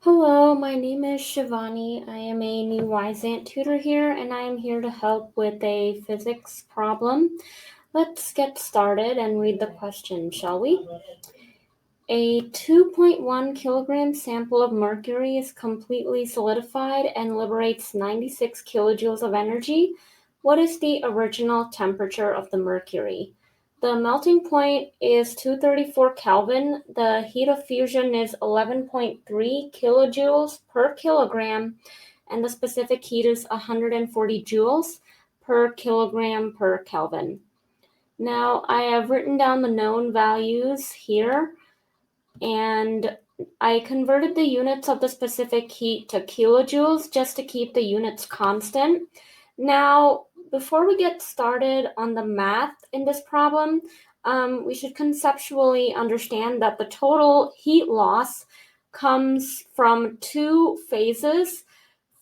Hello, my name is Shivani. I am a new Wyzant tutor here, and I am here to help with a physics problem. Let's get started and read the question, shall we? A 2.1 kilogram sample of mercury is completely solidified and liberates 96 kilojoules of energy. What is the original temperature of the mercury? The melting point is 234 Kelvin. The heat of fusion is 11.3 kilojoules per kilogram, and the specific heat is 140 joules per kilogram per Kelvin. Now, I have written down the known values here, and I converted the units of the specific heat to kilojoules just to keep the units constant. Now, before we get started on the math in this problem, we should conceptually understand that the total heat loss comes from two phases.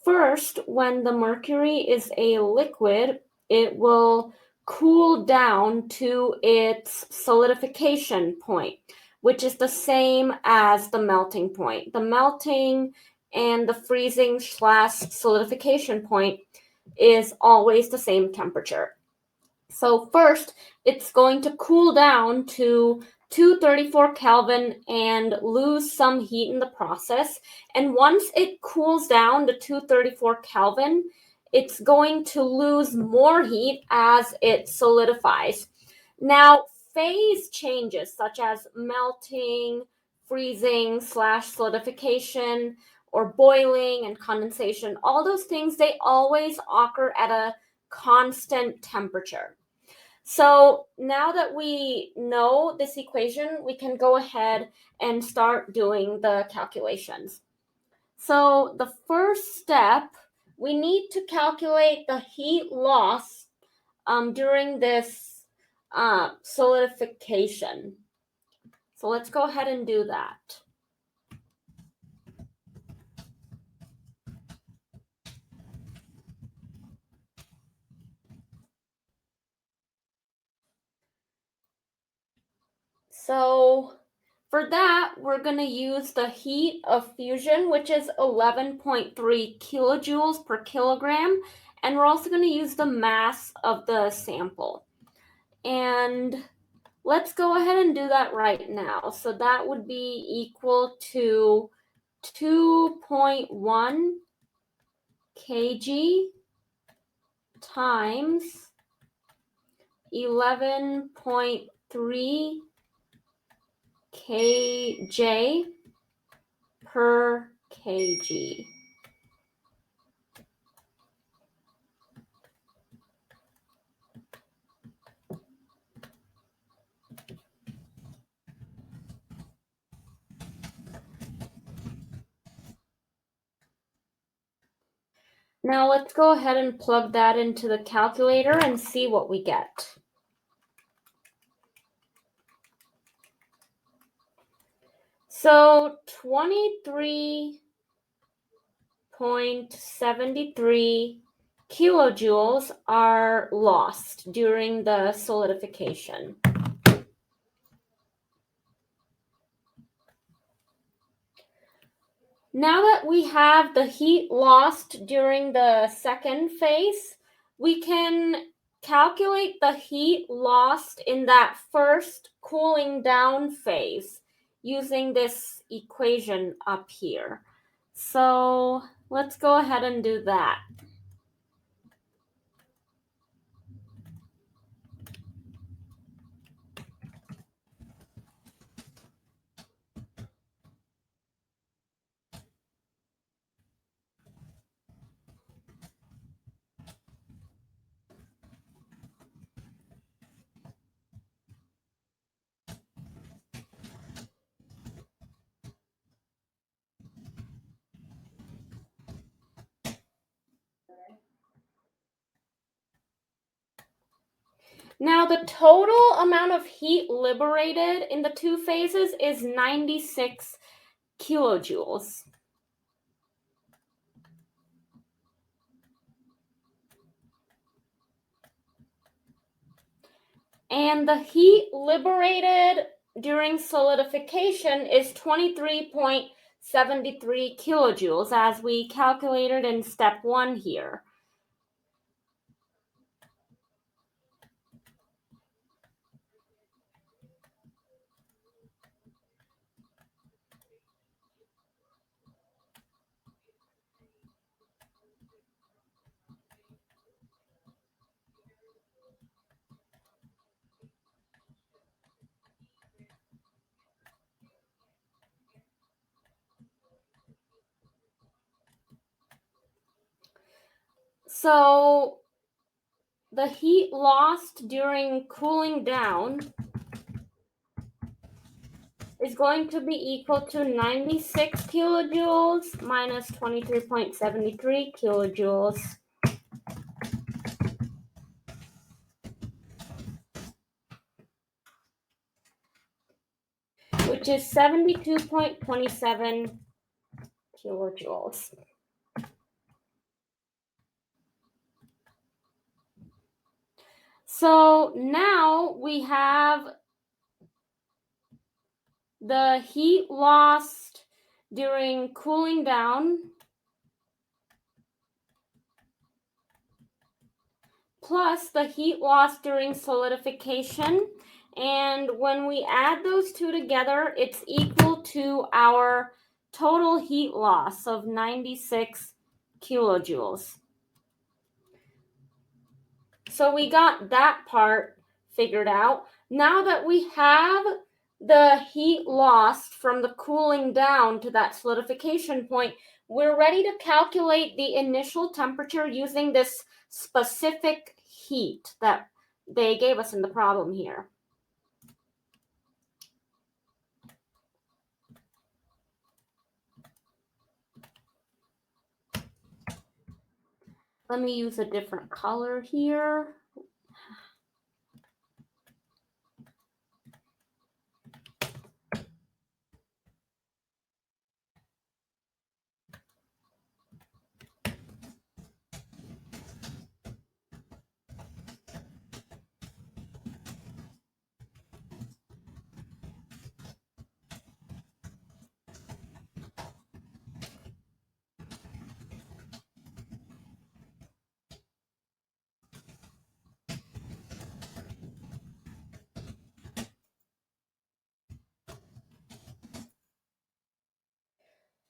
First, when the mercury is a liquid, it will cool down to its solidification point, which is the same as the melting point. The melting and the freezing / solidification point is always the same temperature. So first, it's going to cool down to 234 Kelvin and lose some heat in the process. And once it cools down to 234 Kelvin, it's going to lose more heat as it solidifies. Now, phase changes such as melting, freezing / solidification, or boiling and condensation, all those things, they always occur at a constant temperature. So now that we know this equation, we can go ahead and start doing the calculations. So the first step, we need to calculate the heat loss during this solidification. So let's go ahead and do that. So for that, we're going to use the heat of fusion, which is 11.3 kilojoules per kilogram. And we're also going to use the mass of the sample. And let's go ahead and do that right now. So that would be equal to 2.1 kg times 11.3 kJ per kg. Now let's go ahead and plug that into the calculator and see what we get. So 23.73 kilojoules are lost during the solidification. Now that we have the heat lost during the second phase, we can calculate the heat lost in that first cooling down phase using this equation up here. So let's go ahead and do that. Now the total amount of heat liberated in the two phases is 96 kilojoules. And the heat liberated during solidification is 23.73 73 kilojoules as we calculated in step 1 here. So the heat lost during cooling down is going to be equal to 96 kilojoules minus 23.73 kilojoules, which is 72.27 kilojoules. So now we have the heat lost during cooling down plus the heat lost during solidification. And when we add those two together, it's equal to our total heat loss of 96 kilojoules. So we got that part figured out. Now that we have the heat lost from the cooling down to that solidification point, we're ready to calculate the initial temperature using this specific heat that they gave us in the problem here. Let me use a different color here.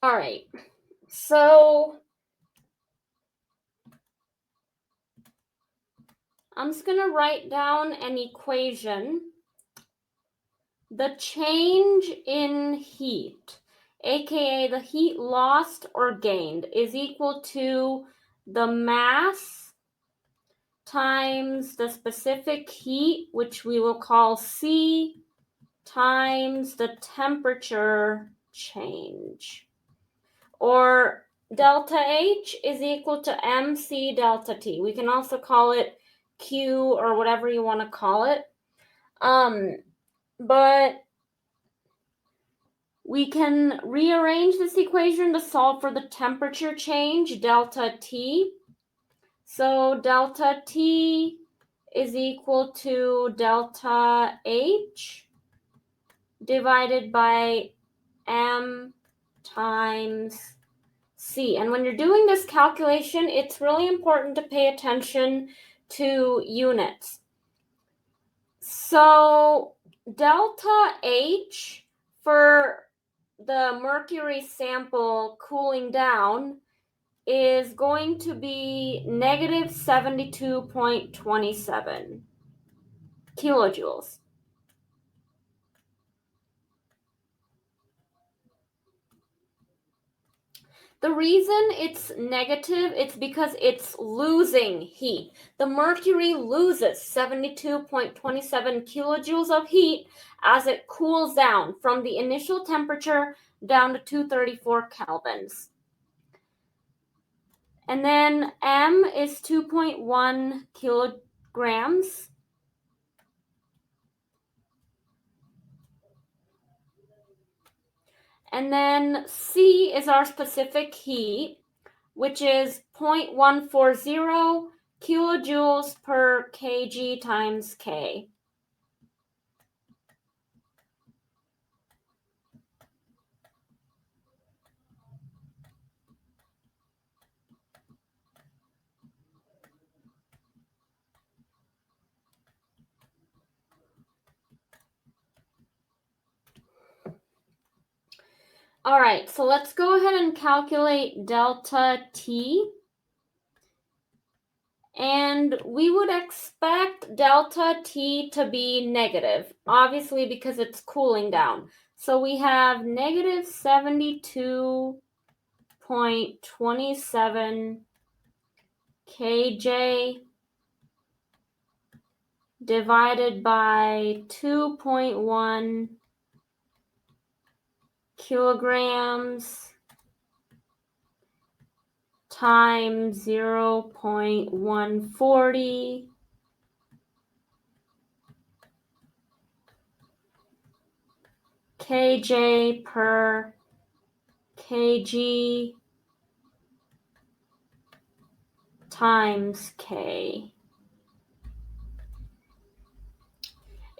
All right, so I'm just going to write down an equation. The change in heat, aka the heat lost or gained, is equal to the mass times the specific heat, which we will call C, times the temperature change. Or delta H is equal to MC delta T. We can also call it Q or whatever you want to call it. But we can rearrange this equation to solve for the temperature change, delta T. So delta T is equal to delta H divided by M times C. And when you're doing this calculation, it's really important to pay attention to units. So delta H for the mercury sample cooling down is going to be negative 72.27 kilojoules. The reason it's negative, it's because it's losing heat. The mercury loses 72.27 kilojoules of heat as it cools down from the initial temperature down to 234 kelvins. And then M is 2.1 kilograms. And then C is our specific heat, which is 0.140 kilojoules per kg times K. All right, so let's go ahead and calculate delta T. And we would expect delta T to be negative, obviously because it's cooling down. So we have negative 72.27 kJ divided by 2.1 kilograms times 0.140 kJ per kg times K.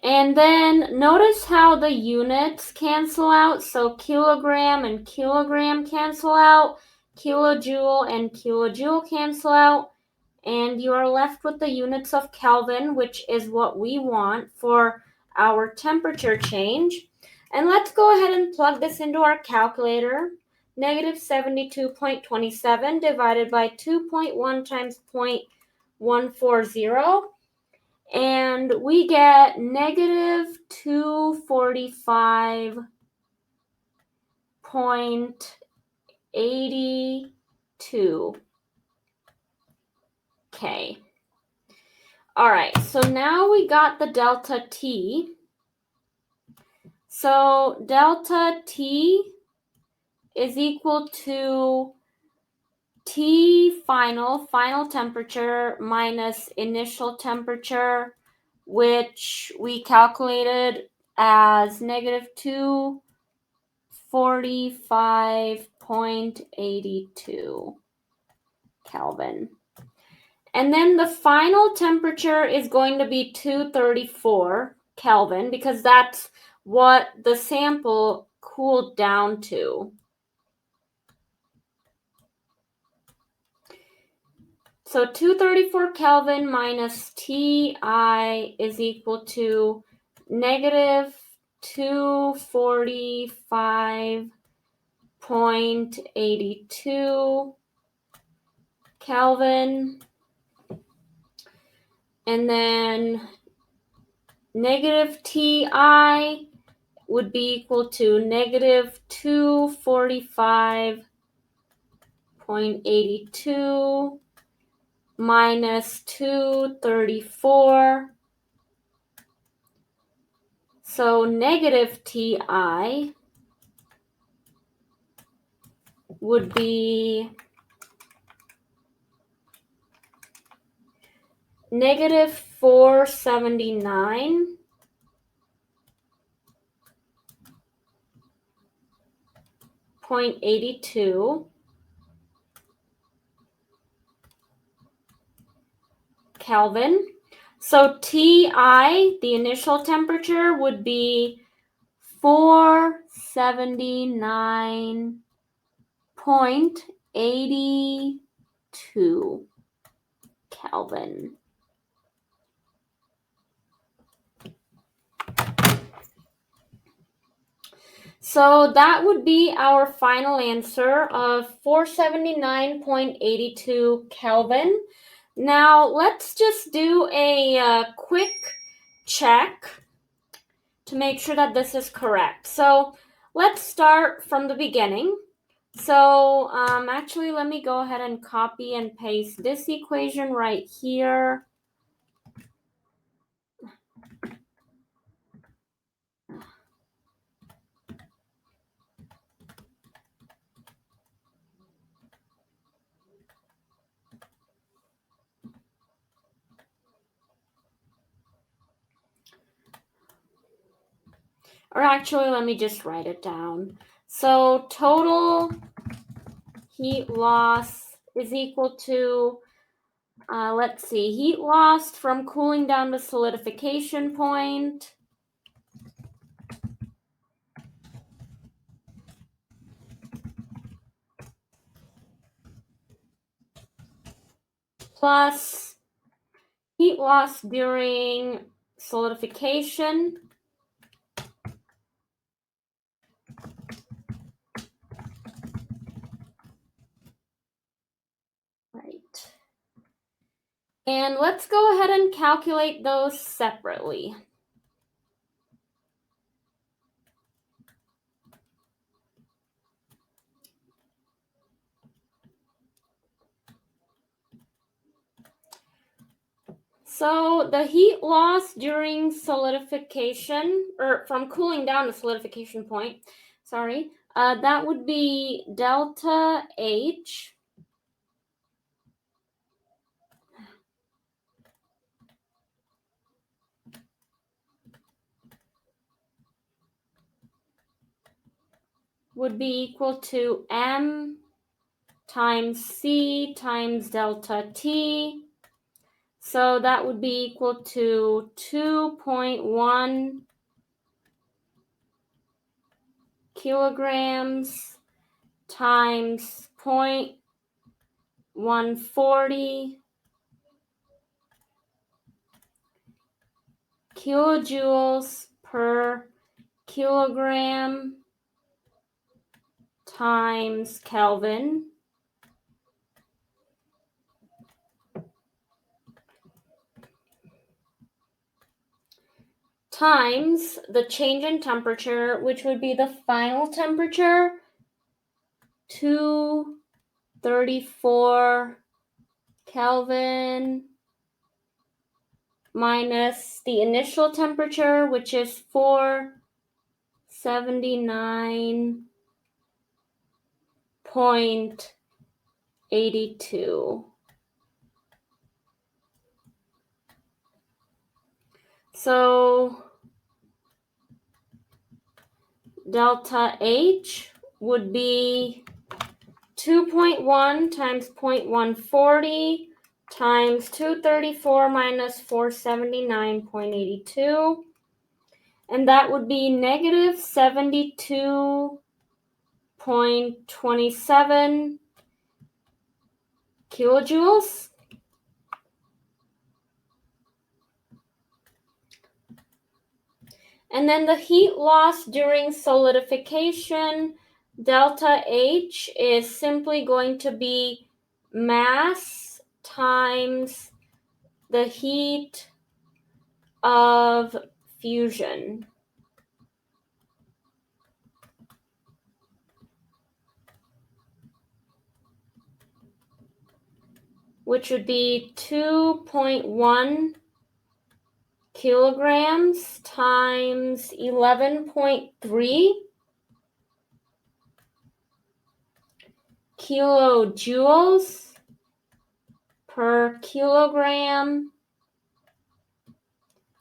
And then notice how the units cancel out. So kilogram and kilogram cancel out, kilojoule and kilojoule cancel out, and you are left with the units of Kelvin, which is what we want for our temperature change. And let's go ahead and plug this into our calculator. Negative 72.27 divided by 2.1 times 0.140. And we get negative 245.82 K. All right, so now we got the delta T. So delta T is equal to T final temperature minus initial temperature, which we calculated as negative 245.82 Kelvin. And then the final temperature is going to be 234 Kelvin because that's what the sample cooled down to. So 234 Kelvin minus Ti is equal to negative 245.82 Kelvin. And then negative Ti would be equal to negative 245.82 minus 234. So negative Ti would be negative 479.82 Kelvin. So Ti, the initial temperature, would be 479.82 Kelvin. So that would be our final answer of 479.82 Kelvin. Now let's just do a quick check to make sure that this is correct. So let's start from the beginning. So actually, let me go ahead and copy and paste this equation right here. Or actually, let me just write it down. So total heat loss is equal to, let's see, heat lost from cooling down to solidification point plus heat loss during solidification And let's go ahead and calculate those separately. So the heat loss during solidification, or from cooling down to solidification point, that would be delta H would be equal to M times C times delta T. So that would be equal to 2.1 kilograms times 0.140 kilojoules per kilogram times Kelvin times the change in temperature, which would be the final temperature, 234 Kelvin minus the initial temperature, which is 479.82. So delta H would be 2.1 times 0.140 times 234 minus 479.82. And that would be negative 72.27 kilojoules. And then the heat loss during solidification, delta H, is simply going to be mass times the heat of fusion, which would be 2.1 kilograms times 11.3 kilojoules per kilogram.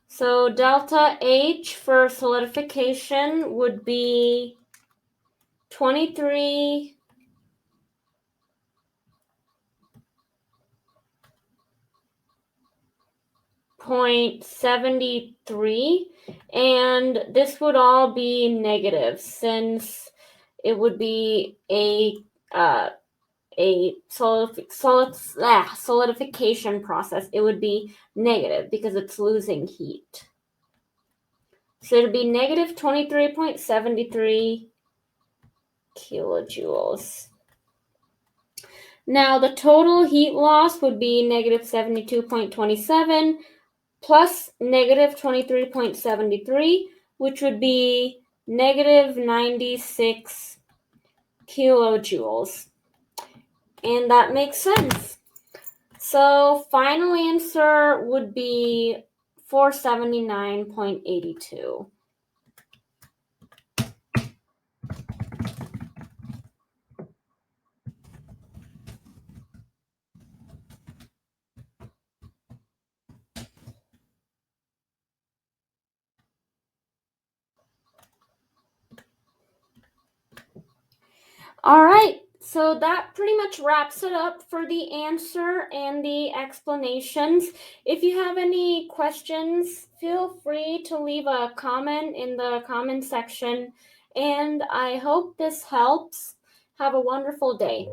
So delta H for solidification would be 23.73, and this would all be negative since it would be a solidification process. It would be negative because it's losing heat. So it would be negative 23.73 kilojoules. Now the total heat loss would be negative 72.27 plus negative 23.73, which would be negative 96 kilojoules. And that makes sense. So final answer would be 479.82. All right, so that pretty much wraps it up for the answer and the explanations. If you have any questions, feel free to leave a comment in the comment section, and I hope this helps. Have a wonderful day.